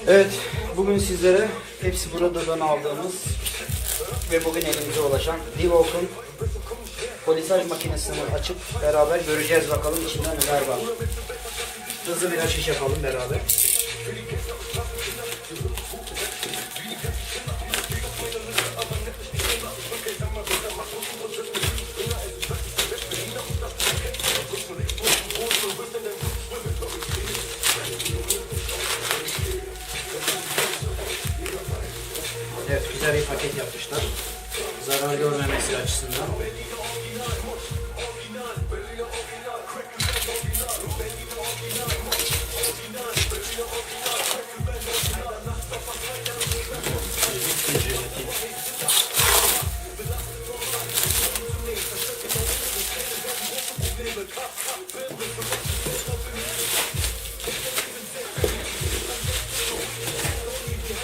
Evet, bugün sizlere hepsi buradan aldığımız ve bugün elimize ulaşan DeWalk'un polisaj makinesini açıp beraber göreceğiz, bakalım içinde neler var. Hızlı bir açış yapalım beraber. Evet, güzel bir paket yapmışlar. Zarar görmemesi açısından.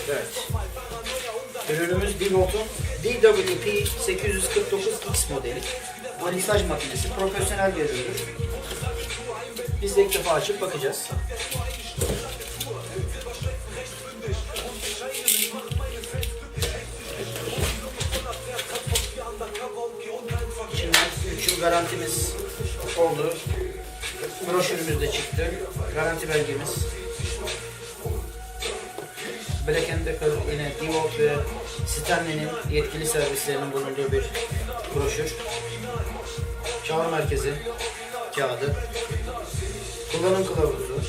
Evet. Ürünümüz DeWalk'un DWP-849X modeli. Polisaj makinesi. Profesyonel bir üründür. Biz de ilk defa açıp bakacağız. Şimdi 3 yıl garantimiz oldu. Broşürümüz de çıktı. Garanti belgemiz. Black & Decker, yine DeWalk ve Stanley'nin yetkili servislerinin bulunduğu bir broşür. Çağrı merkezi kağıdı. Kullanım kılavuzu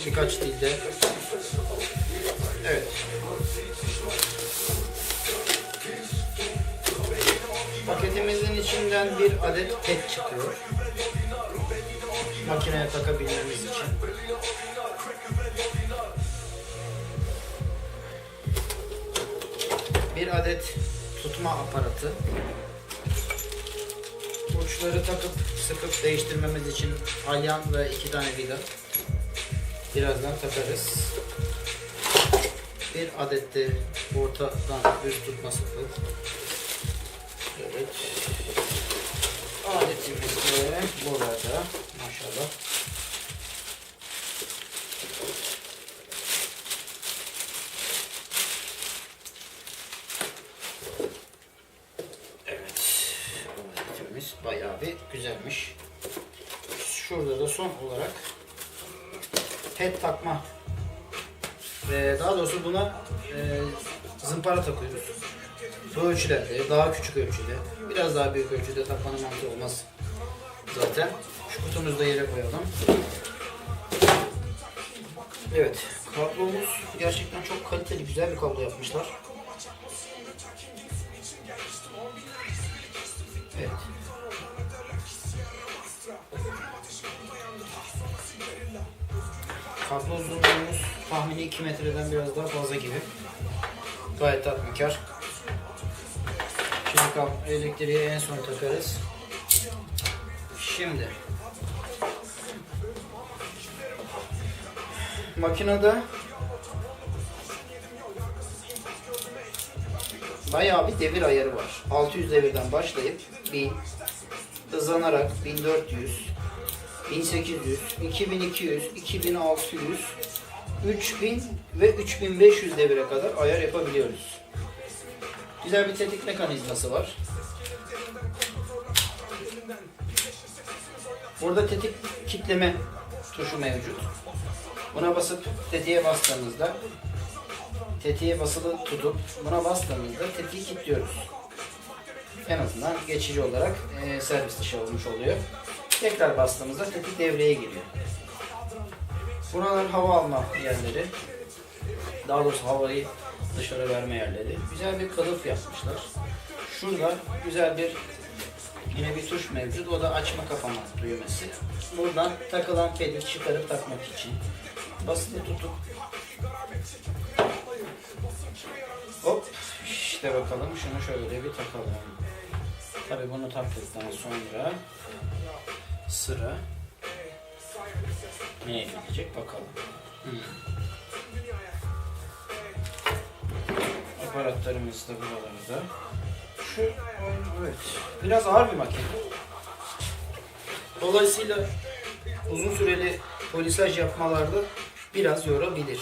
birkaç dilde. Evet. Paketimizin içinden bir adet pet çıkıyor. Makineye takabilmemiz için. Bir adet tutma aparatı. Uçları takıp sıkıp değiştirmemiz için alyan ve 2 tane vida. Birazdan takarız. Bir adet de ortadan düz tutma sıkı. Evet. Aletimiz de burada. Maşallah. Bayağı bir güzelmiş. Şurada da son olarak pet takma. Daha doğrusu buna zımpara takıyoruz. Bu ölçülerde, daha küçük ölçüde, biraz daha büyük ölçüde takmanın mantığı olmaz zaten. Şu kutumuzu da yere koyalım. Evet, kablomuz gerçekten çok kaliteli, güzel bir kablo yapmışlar. Evet. Kablo uzunluğumuz tahmini 2 metreden biraz daha fazla gibi. Gayet tatminkar. Şimdi elektriği en son takarız. Şimdi makinede bayağı bir devir ayarı var. 600 devirden başlayıp 1000 hızlanarak 1400, 1800, 2200, 2600, 3000 ve 3500 devire kadar ayar yapabiliyoruz. Güzel bir tetik mekanizması var. Burada tetik kitleme tuşu mevcut. Buna basıp tetiğe bastığımızda, tetiğe basılı tutup buna bastığımızda tetiği kilitliyoruz. En azından geçici olarak servis dışı olmuş oluyor. Tekrar bastığımızda tetik devreye giriyor. Buralar hava alma yerleri. Daha doğrusu havayı dışarı verme yerleri. Güzel bir kılıf yapmışlar. Şurada güzel bir yine bir tuş mevcut. O da açma kapama düğmesi. Buradan takılan pedi çıkarıp takmak için. Basılı tutup hop işte bakalım şunu şöyle bir takalım. Tabii bunu taktıktan sonra sıra neye gelecek bakalım. Aparatlarımız da buralarda. Evet. Biraz ağır bir makine. Dolayısıyla uzun süreli polisaj yapmalarda biraz yorabilir.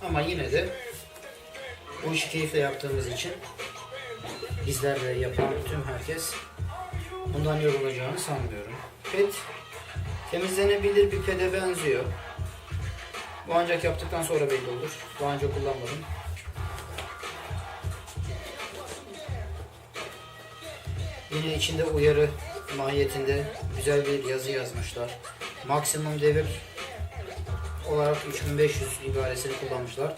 Ama yine de bu işi keyifle yaptığımız için bizler de yapan tüm herkes bundan yorulacağını sanmıyorum. Pet temizlenebilir bir pede benziyor. Bu ancak yaptıktan sonra belli olur. Daha önce kullanmadım. Yine içinde uyarı mahiyetinde güzel bir yazı yazmışlar. Maksimum devir olarak 3500 ibaresini kullanmışlar.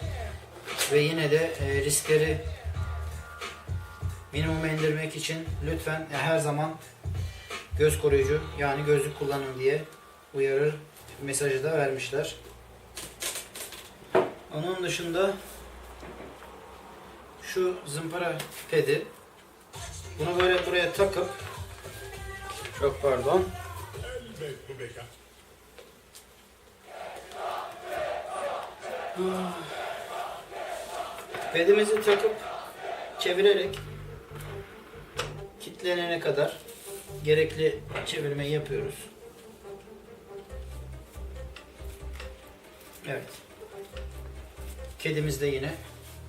Ve yine de riskleri minimuma indirmek için lütfen her zaman göz koruyucu yani gözlük kullanın diye uyarı mesajı da vermişler. Onun dışında şu zımpara pedi, bunu böyle buraya takıp, çok pardon, pedimizi takıp çevirerek kilitlenene kadar gerekli çevirmeyi yapıyoruz. Evet. Kedimiz de yine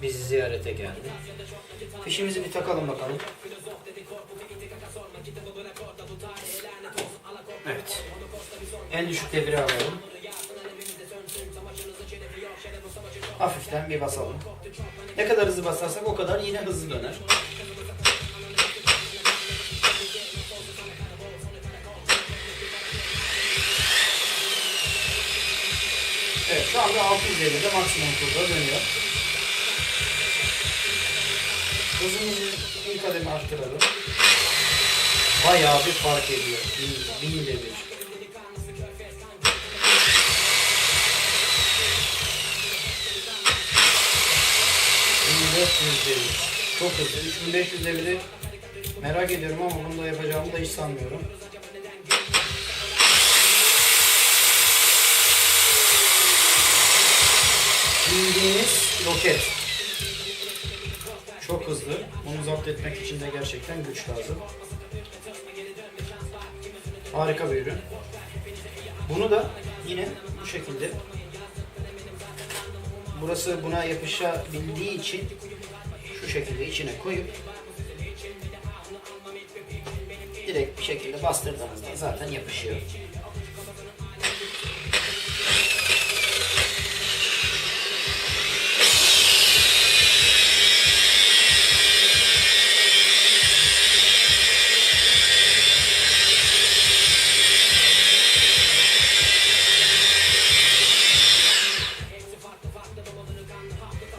bizi ziyarete geldi. Fişimizi bir takalım bakalım. Evet. En düşük devri alalım. Hafiften bir basalım. Ne kadar hızlı basarsak o kadar yine hızlı döner. Evet, şu anda 650'de maksimum turda dönüyor. Hızımızı bir kademe arttıralım. Bayağı bir fark ediyor. Binde bir. Çok hızlı. 3500 devri merak ediyorum ama bunu da yapacağımı da hiç sanmıyorum. Bildiğiniz roket. Çok hızlı. Onu zapt etmek için de gerçekten güç lazım. Harika bir ürün. Bunu da yine bu şekilde, burası buna yapışabildiği için şu şekilde içine koyup direkt bir şekilde bastırdığınızda zaten yapışıyor.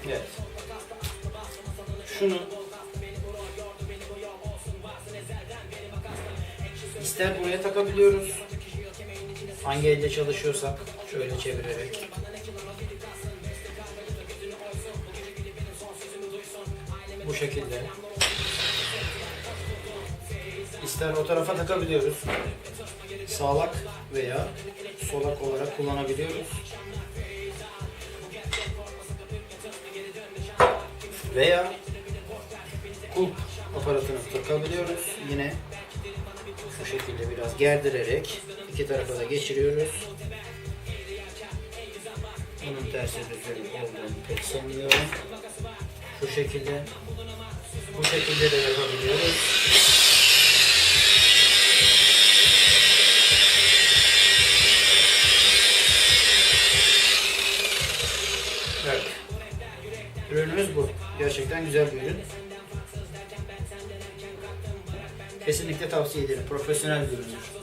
Evet. Şunu ister buraya takabiliyoruz. Hangi elde çalışıyorsak şöyle çevirerek. Bu şekilde. İster o tarafa takabiliyoruz. Sağlak veya solak olarak kullanabiliyoruz. Veya kulp aparatını takabiliyoruz. Yine şu şekilde biraz gerdirerek iki tarafa da geçiriyoruz. Bunun tersi düzgün olduğunu pek sanmıyorum. Şu şekilde, bu şekilde de yapabiliyoruz. Evet. Ürünümüz bu. Gerçekten güzel bir ürün. Kesinlikle tavsiye ederim. Profesyonel bir üründür.